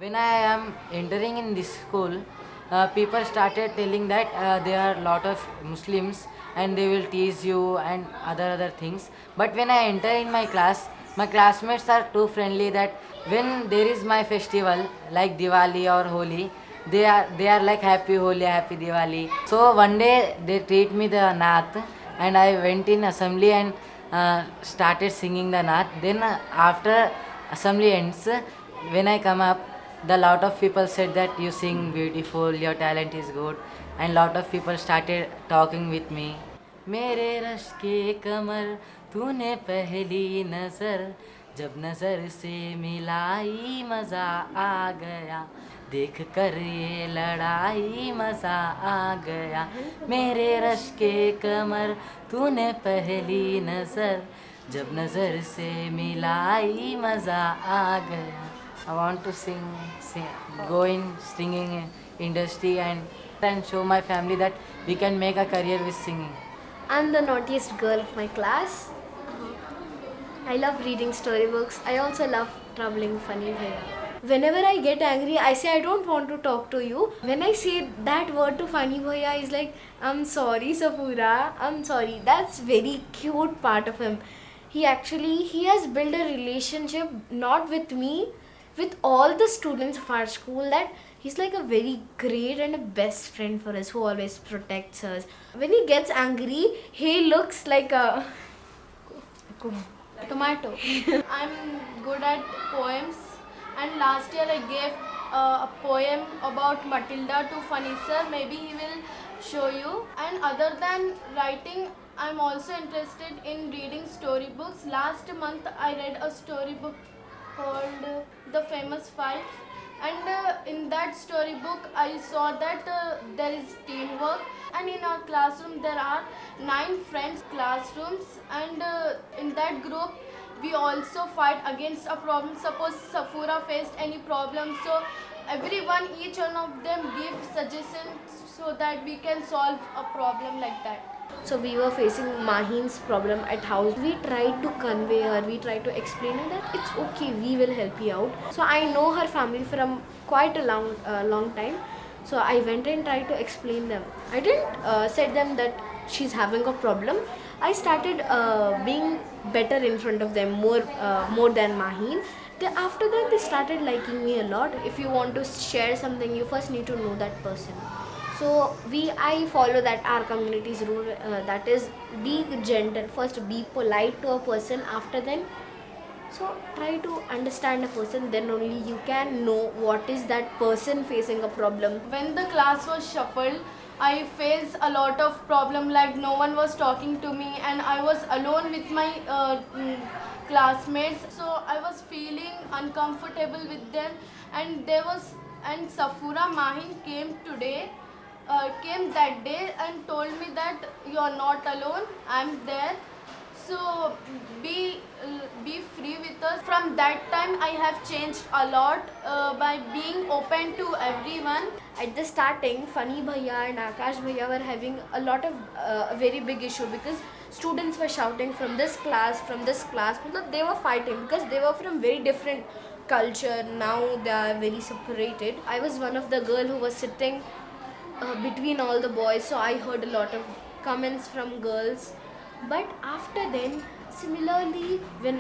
When I am entering in this school, people started telling that there are a lot of Muslims and they will tease you and other things. But when I enter in my classmates are too friendly that when there is my festival like Diwali or Holi, they are like happy Holi, happy Diwali. So one day they treat me the Naat and I went in assembly and started singing the Naat. Then after assembly ends, when I come up, the lot of people said that you sing beautiful, your talent is good, and lot of people started talking with me. मेरे rush के कमर तूने पहली नजर जब नजर से मिलाई मजा आ गया देख कर ये लड़ाई मजा आ गया मेरे रश के कमर तूने पहली नजर जब नजर से मिलाई मजा आ गया. I want to sing, go in singing industry and show my family that we can make a career with singing. I'm the naughtiest girl of my class. I love reading storybooks. I also love troubling funny bhaiya. Whenever I get angry, I say I don't want to talk to you. When I say that word to funny bhaiya, he's like, I'm sorry, Safura. I'm sorry. That's very cute part of him. He has built a relationship not with me, with all the students of our school, that he's like a very great and a best friend for us who always protects us. When he gets angry, he looks like a tomato. I'm good at poems, and last year I gave a poem about Matilda to Funny sir. Maybe he will show you. And other than writing, I'm also interested in reading storybooks. Last month I read a storybook called The Famous Five, and in that storybook I saw that there is teamwork, and in our classroom there are 9 friends classrooms, and in that group we also fight against a problem. Suppose Safura faced any problem, so everyone, each one of them give suggestions so that we can solve a problem like that. So we were facing Mahin's problem at house. We tried to convey her, we tried to explain her that it's okay, we will help you out. So I know her family from quite a long time. So I went and tried to explain them. I didn't said them that she's having a problem. I started being better in front of them, more than Mahin. After that, they started liking me a lot. If you want to share something, you first need to know that person. So I follow that our community's rule, that is be gentle. First be polite to a person, after then so try to understand a person, then only you can know what is that person facing a problem. When the class was shuffled, I faced a lot of problem, like no one was talking to me and I was alone with my classmates. So I was feeling uncomfortable with them, and Safura Mahin came that day and told me that you are not alone, I'm there. So be free with us. From that time I have changed a lot by being open to everyone. At the starting, Funny Bhaiya and Akash Bhaiya were having a lot of a very big issue, because students were shouting from this class, because they were fighting, because they were from very different culture. Now they are very separated. I was one of the girl who was sitting between all the boys, so I heard a lot of comments from girls. But after then, similarly, when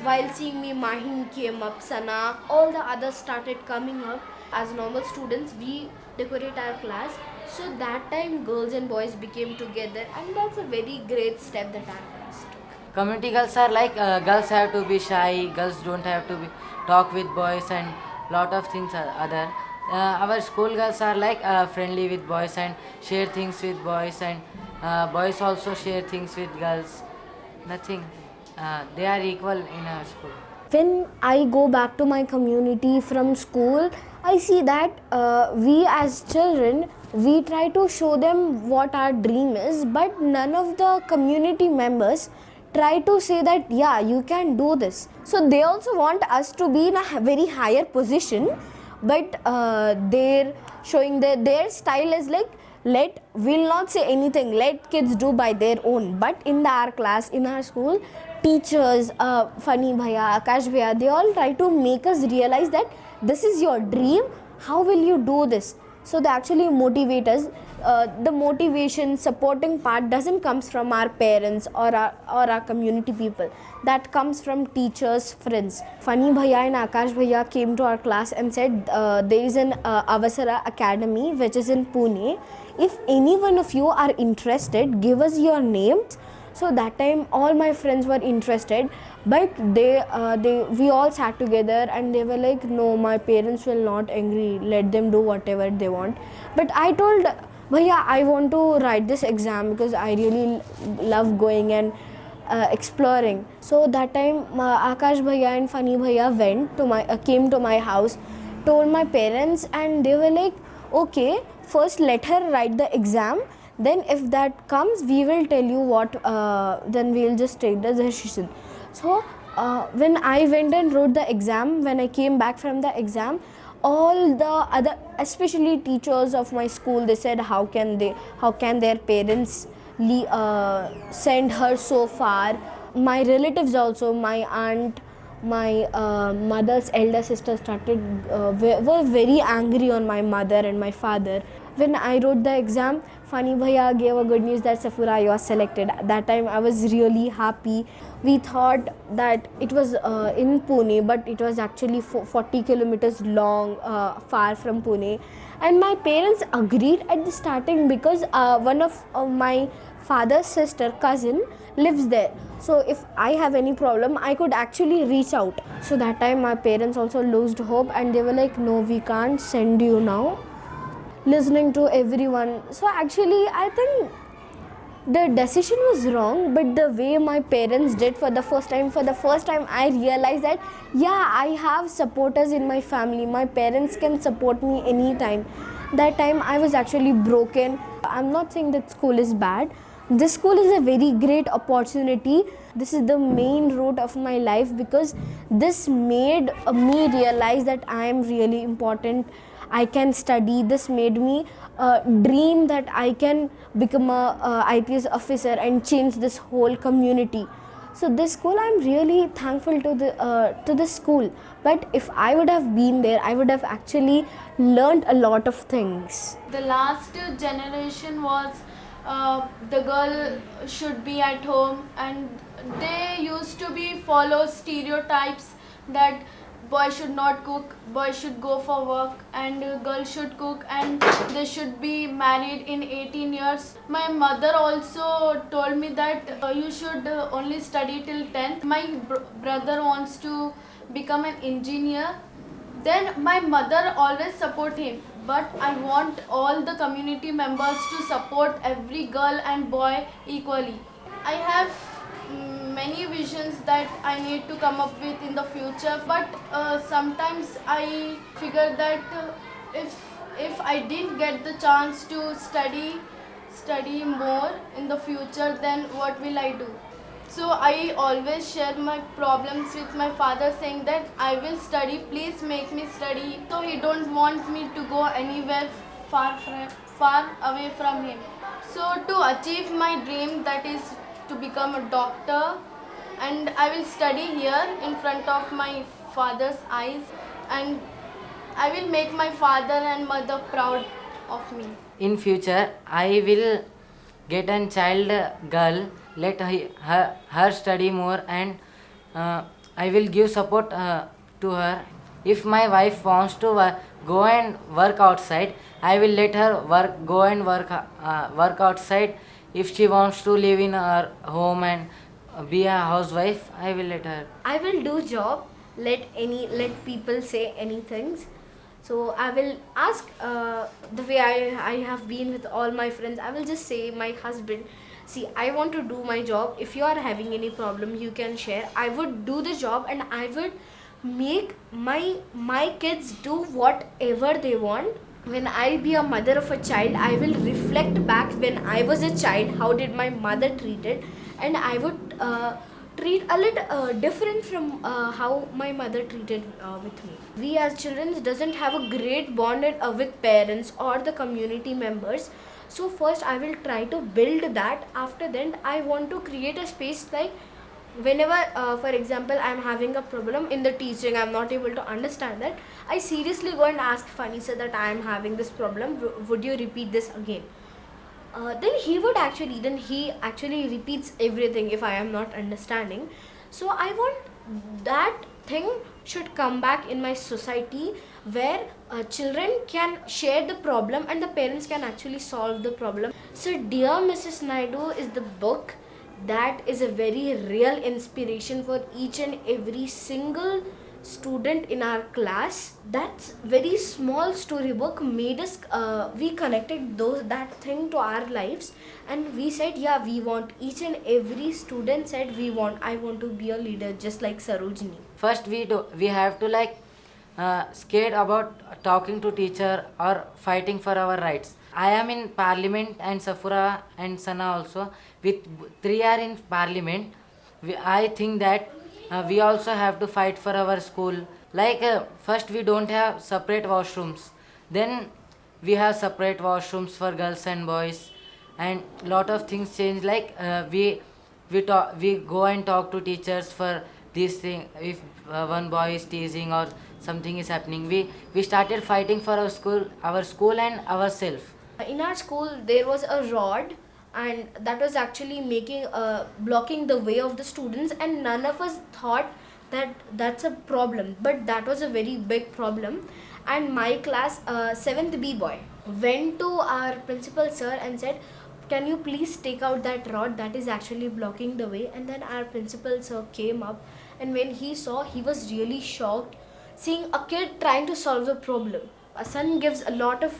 while seeing me, Mahin came up, Sana, all the others started coming up. As normal students, we decorate our class. So that time, girls and boys became together, and that's a very great step that our class took. Community girls are like girls have to be shy, girls don't have to talk with boys and lot of things are other. Our school girls are like friendly with boys and share things with boys, and boys also share things with girls. Nothing. They are equal in our school. When I go back to my community from school, I see that we as children, we try to show them what our dream is, but none of the community members try to say that, yeah, you can do this. So they also want us to be in a very higher position, but they're showing their style is like, we'll not say anything, let kids do by their own. But in our class, in our school, teachers, Funny Bhaiya, Akash Bhaiya, they all try to make us realize that this is your dream, how will you do this? So they actually motivate us. The motivation, supporting part doesn't comes from our parents or our community people. That comes from teachers, friends. Funny Bhaiya and Akash Bhaiya came to our class and said there is an Avasara Academy which is in Pune. If any one of you are interested, give us your names. So that time all my friends were interested, but we all sat together and they were like, no, my parents will not angry, let them do whatever they want. But I told Bhaiya, I want to write this exam because I really love going and exploring. So that time Akash Bhaiya and Funny Bhaiya came to my house, told my parents, and they were like, okay, first let her write the exam, then if that comes we will tell you what, then we'll just take the decision. So when I went and wrote the exam, when I came back from the exam, all the other, especially teachers of my school, they said how can their parents send her so far. My relatives also, my aunt, my mother's elder sister were very angry on my mother and my father. When I wrote the exam, Funny Bhaiya gave a good news that Safura, you are selected. At that time I was really happy. We thought that it was in Pune, but it was actually 40 kilometers long, far from Pune. And my parents agreed at the starting because one of my father's sister, cousin, lives there. So if I have any problem, I could actually reach out. So that time my parents also lost hope and they were like, no, we can't send you now. Listening to everyone. So actually I think the decision was wrong, but the way my parents did for the first time I realized that yeah, I have supporters in my family. My parents can support me anytime. That time I was actually broken. I'm not saying that school is bad. This school is a very great opportunity. This is the main route of my life because this made me realize that I am really important. I can study. This made me dream that I can become a IPS officer and change this whole community. So this school, I'm really thankful to this school. But if I would have been there, I would have actually learned a lot of things. The last generation was the girl should be at home, and they used to be follow stereotypes that boy should not cook, boy should go for work, and girl should cook, and they should be married in 18 years. My mother also told me that you should only study till 10th. My brother wants to become an engineer. Then my mother always support him, but I want all the community members to support every girl and boy equally. I have many visions that I need to come up with in the future, but sometimes I figure that if I didn't get the chance to study more in the future, then what will I do? So I always share my problems with my father, saying that I will study, please make me study. So he don't want me to go anywhere far away from him. So to achieve my dream, that is to become a doctor, and I will study here in front of my father's eyes, and I will make my father and mother proud of me. In future, I will get a child girl, let her study more, and I will give support to her. If my wife wants to go and work outside, I will let her go and work outside. If she wants to live in her home and be a housewife, I will let her. I will do job. Let people say anything. So I will ask the way I have been with all my friends. I will just say my husband, see, I want to do my job. If you are having any problem, you can share. I would do the job and I would make my kids do whatever they want. When I'll be a mother of a child, I will reflect back when I was a child, how did my mother treat it, and I would treat a little different from how my mother treated with me. We as children doesn't have a great bond with parents or the community members. So first I will try to build that. After then I want to create a space like whenever for example I'm having a problem in the teaching, I'm not able to understand that, I seriously go and ask Funny sir that I am having this problem, would you repeat this again? Then he actually repeats everything if I am not understanding. So I want that thing should come back in my society, where children can share the problem and the parents can actually solve the problem. So Dear Mrs. Naidu is the book that is a very real inspiration for each and every single student in our class. That very small storybook made us we connected that thing to our lives, and we said, yeah, we want, each and every student said, I want to be a leader just like Sarojini. First we have to like scared about talking to teacher or fighting for our rights. I am in parliament and Safura and Sana also. With three are in parliament, I think that we also have to fight for our school. Like first we don't have separate washrooms. Then we have separate washrooms for girls and boys, and lot of things change. Like we go and talk to teachers for this thing. If one boy is teasing or something is happening, we started fighting for our school and ourselves. In our school there was a rod, and that was actually making blocking the way of the students, and none of us thought that that's a problem, but that was a very big problem. And my class 7th B boy went to our principal sir and said, can you please take out that rod that is actually blocking the way? And then our principal sir came up, and when he saw, he was really shocked seeing a kid trying to solve the problem. A sun gives a lot of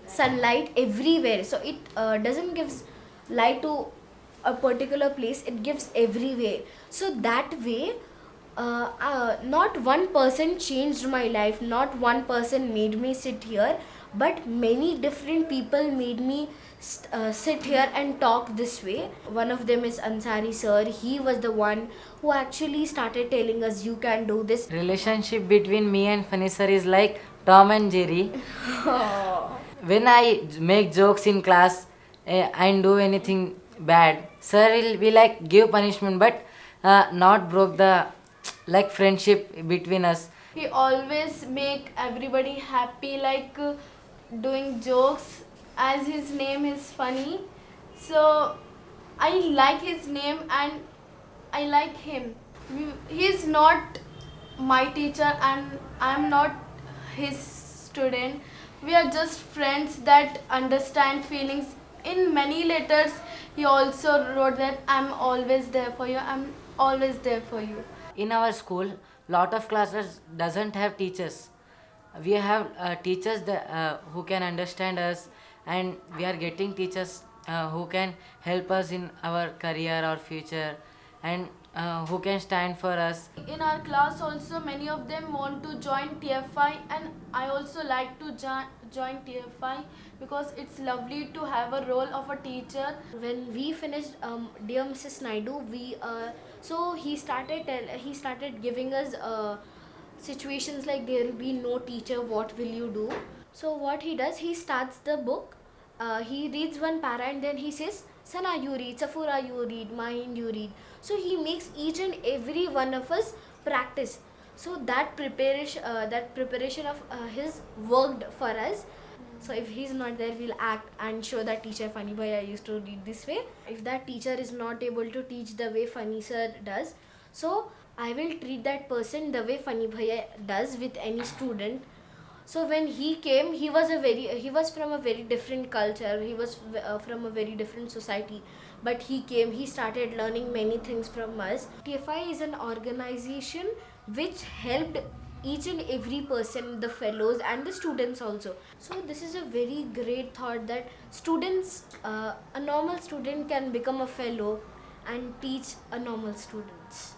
sunlight everywhere, so it doesn't gives light to a particular place, it gives everywhere. So that way not one person changed my life, not one person made me sit here, but many different people made me sit here and talk this way. One of them is Ansari sir. He was the one who actually started telling us, you can do this. Relationship between me and Funny sir is like Tom and Jerry. When I make jokes in class and do anything bad, sir will be like give punishment, but not broke the like friendship between us. He always make everybody happy, like doing jokes, as his name is funny. So I like his name and I like him. He is not my teacher and I am not his student. We are just friends that understand feelings. In many letters he also wrote that I'm always there for you, I'm always there for you. In our school, lot of classes doesn't have teachers. We have teachers who can understand us, and we are getting teachers who can help us in our career or future, and who can stand for us. In our class also many of them want to join TFI, and I also like to join TFI because it's lovely to have a role of a teacher. When we finished Dear Mrs. Naidu, so he started giving us situations like there will be no teacher, what will you do? So what he does, he starts the book, he reads one para and then he says, Sana you read, Safura you read, Mahin you read. So he makes each and every one of us practice. So that preparation of his worked for us. So if he's not there, we'll act and show that teacher Funny Bhaiya used to read this way. If that teacher is not able to teach the way Funny sir does, so I will treat that person the way Funny Bhaiya does with any student. So when he came, he was from a very different culture, he was from a very different society, but he came, he started learning many things from us. TFI is an organization which helped each and every person, the fellows and the students also. So this is a very great thought that students, a normal student can become a fellow and teach a normal students.